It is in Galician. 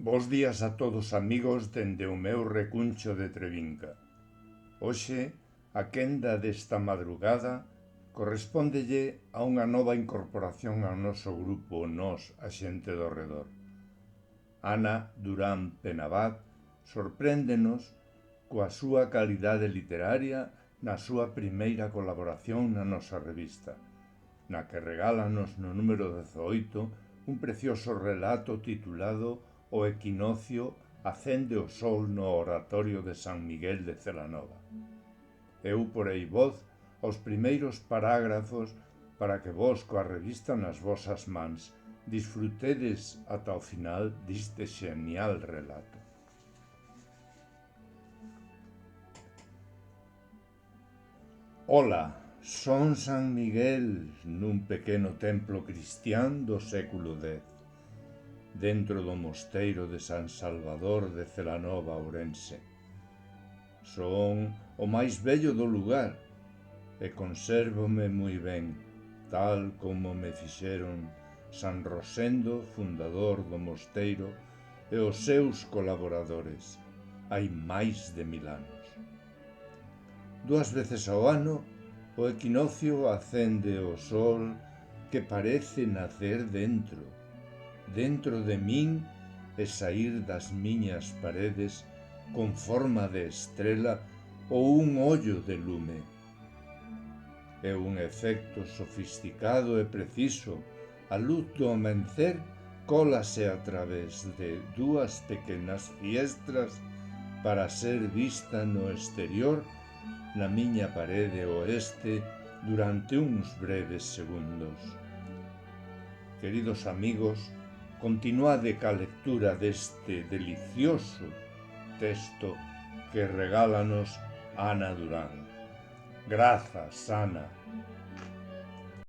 Bos días a todos amigos dende o meu recuncho de Trevinca. Hoxe, a quenda desta madrugada correspóndelle a unha nova incorporación ao noso grupo Nós, a xente do redor. Ana Durán Penabat sorpréndenos coa súa calidade literaria na súa primeira colaboración na nosa revista, na que regálanos no número 18 un precioso relato titulado O equinoccio acende o sol no oratorio de San Miguel de Celanova. Eu porei voz aos primeiros parágrafos para que vos, coa revista nas vosas mans, disfrutedes ata o final deste xenial relato. Ola, son San Miguel nun pequeno templo cristián do século X, dentro do mosteiro de San Salvador de Celanova, Ourense. Son o máis vello do lugar e consérvome moi ben, tal como me fixeron San Rosendo, fundador do mosteiro, e os seus colaboradores, hai máis de 1000 anos. 2 veces ao ano, o equinoccio acende o sol que parece nacer dentro de min e saír das miñas paredes con forma de estrela ou un ollo de lume. É un efecto sofisticado e preciso. A luz do amencer cólase a través de 2 pequenas fiestras para ser vista no exterior na miña parede oeste durante uns breves segundos. Queridos amigos, continuade ca lectura deste delicioso texto que regálanos Ana Durán. Grazas, Ana.